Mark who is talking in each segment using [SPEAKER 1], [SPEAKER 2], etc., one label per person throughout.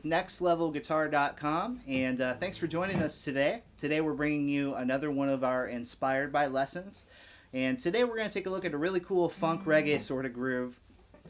[SPEAKER 1] with nextlevelguitar.com, and thanks for joining us today. Today we're bringing you another one of our Inspired by lessons, and today we're going to take a look at a really cool funk reggae sort of groove,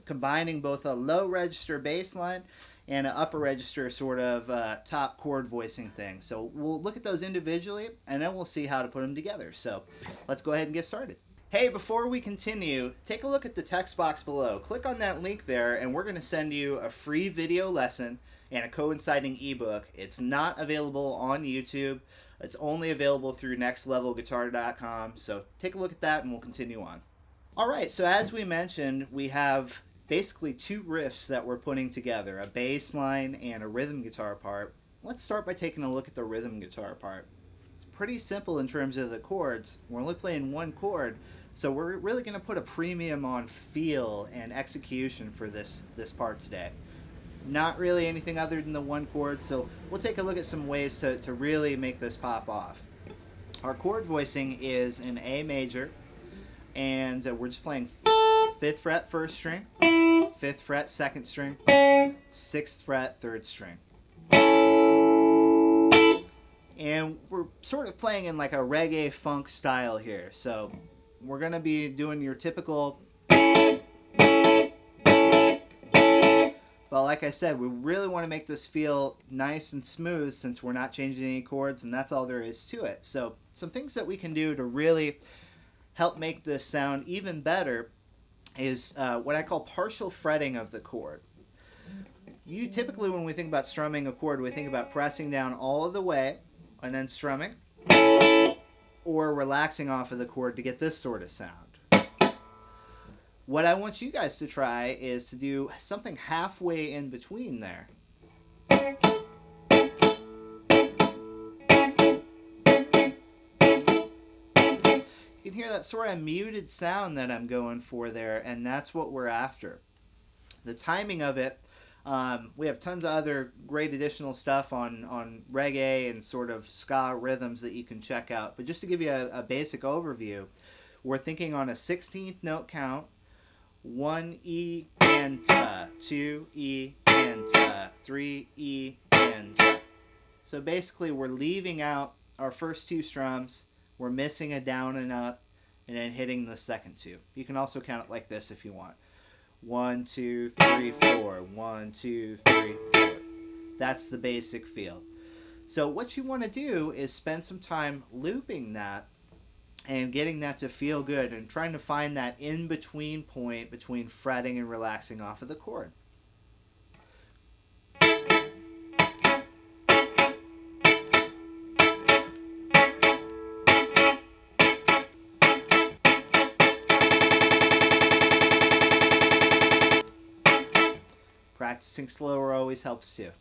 [SPEAKER 1] combining both a low register bass line and an upper register sort of top chord voicing thing. So we'll look at those individually, and then we'll see how to put them together. So let's go ahead and get started. Hey, before we continue, take a look at the text box below. Click on that link there, and we're going to send you a free video lesson and a coinciding ebook. It's not available on YouTube. It's only available through nextlevelguitar.com. So take a look at that, and we'll continue on. All right, so as we mentioned, we have basically two riffs that we're putting together, a bass line and a rhythm guitar part. Let's start by taking a look at the rhythm guitar part. It's pretty simple in terms of the chords. We're only playing one chord, so we're really going to put a premium on feel and execution for this part today. Not really anything other than the one chord, so we'll take a look at some ways to really make this pop off. Our chord voicing is in A major, and we're just playing 5th fret 1st string, 5th fret 2nd string, 6th fret 3rd string. And we're sort of playing in like a reggae funk style here, so we're going to be doing your typical, but like I said, we really want to make this feel nice and smooth since we're not changing any chords, and that's all there is to it. So some things that we can do to really help make this sound even better is what I call partial fretting of the chord. You typically, when we think about strumming a chord, we think about pressing down all of the way and then strumming, or relaxing off of the chord to get this sort of sound. What I want you guys to try is to do something halfway in between there. You can hear that sort of muted sound that I'm going for there, and that's what we're after. The timing of it, we have tons of other great additional stuff on reggae and sort of ska rhythms that you can check out. But just to give you a basic overview, we're thinking on a 16th note count, 1 E and ta, 2 E and ta, 3 E and ta. So basically we're leaving out our first two strums, we're missing a down and up, and then hitting the second two. You can also count it like this if you want. 1, 2, 3, 4. 1, 2, 3, 4. That's the basic feel. So what you want to do is spend some time looping that and getting that to feel good and trying to find that in-between point between fretting and relaxing off of the chord. Practicing slower always helps too.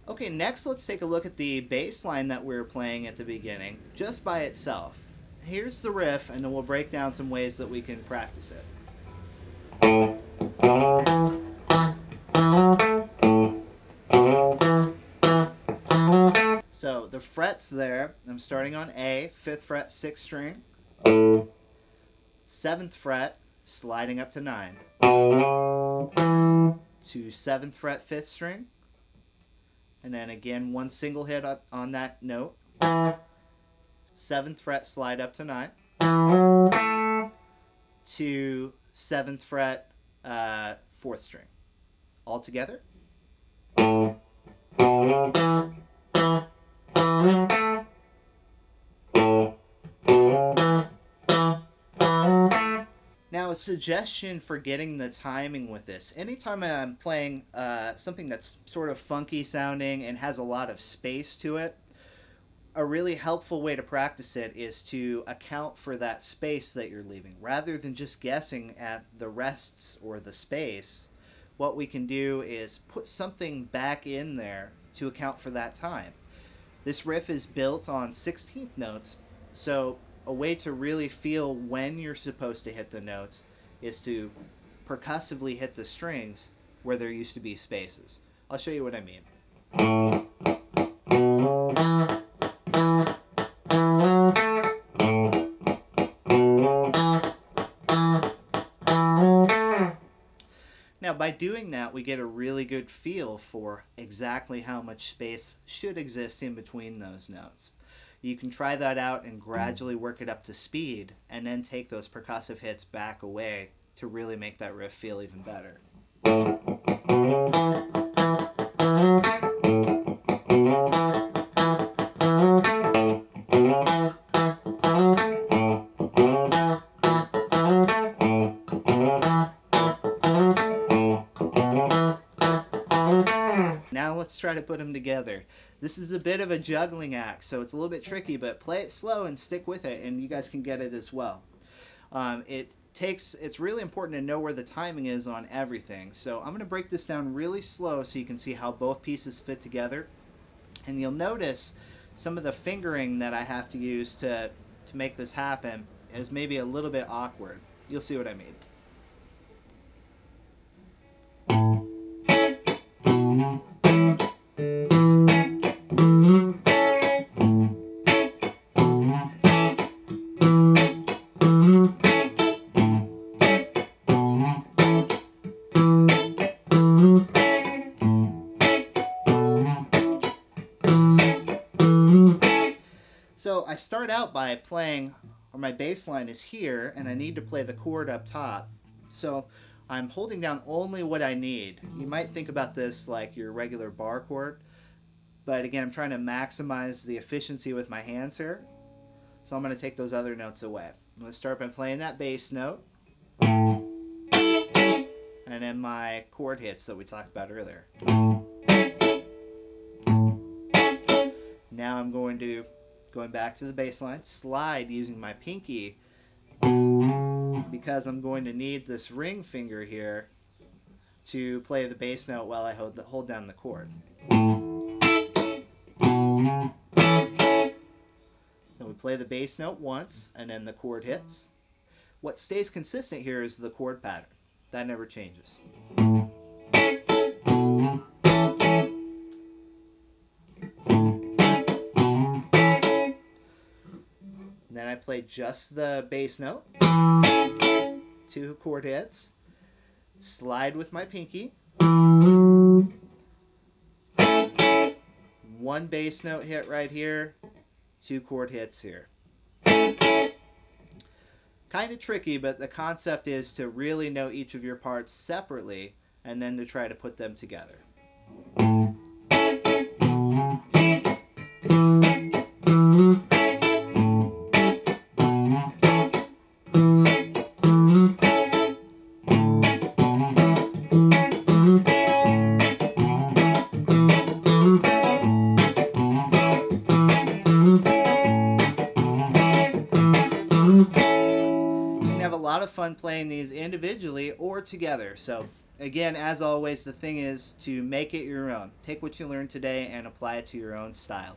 [SPEAKER 1] Okay, next let's take a look at the bass line that we were playing at the beginning, just by itself. Here's the riff, and then we'll break down some ways that we can practice it. So the frets there, I'm starting on A, 5th fret 6th string, 7th fret, sliding up to 9, to 7th fret 5th string, and then again one single hit on that note, 7th fret slide up to 9, to 7th fret 4th string. All together. Now, a suggestion for getting the timing with this. Anytime I'm playing something that's sort of funky sounding and has a lot of space to it, a really helpful way to practice it is to account for that space that you're leaving. Rather than just guessing at the rests or the space, what we can do is put something back in there to account for that time. This riff is built on 16th notes, so a way to really feel when you're supposed to hit the notes is to percussively hit the strings where there used to be spaces. I'll show you what I mean. by doing that, we get a really good feel for exactly how much space should exist in between those notes. You can try that out and gradually work it up to speed, and then take those percussive hits back away to really make that riff feel even better. Now let's try to put them together. This is a bit of a juggling act, so it's a little bit tricky, but play it slow and stick with it, and you guys can get it as well. It's really important to know where the timing is on everything. So I'm going to break this down really slow so you can see how both pieces fit together. And you'll notice some of the fingering that I have to use to make this happen is maybe a little bit awkward. You'll see what I mean. So I start out by playing, or my bass line is here, and I need to play the chord up top. So I'm holding down only what I need. You might think about this like your regular bar chord, but again, I'm trying to maximize the efficiency with my hands here. So I'm going to take those other notes away. I'm going to start by playing that bass note, and then my chord hits that we talked about earlier. Now I'm going back to the bass line, slide using my pinky, because I'm going to need this ring finger here to play the bass note while I hold down the chord. So we play the bass note once, and then the chord hits. What stays consistent here is the chord pattern. That never changes. Then I play just the bass note, 2 chord hits, slide with my pinky, 1 bass note hit right here, 2 chord hits here. Kind of tricky, but the concept is to really know each of your parts separately and then to try to put them together. Lot of fun playing these individually or together. So again, as always, the thing is to make it your own. Take what you learned today and apply it to your own style.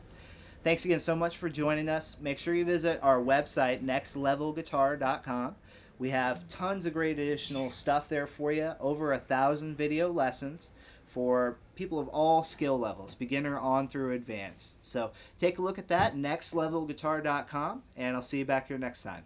[SPEAKER 1] Thanks again so much for joining us. Make sure you visit our website, nextlevelguitar.com. We have tons of great additional stuff there for you, over 1,000 video lessons for people of all skill levels, beginner on through advanced. So take a look at that, nextlevelguitar.com, and I'll see you back here next time.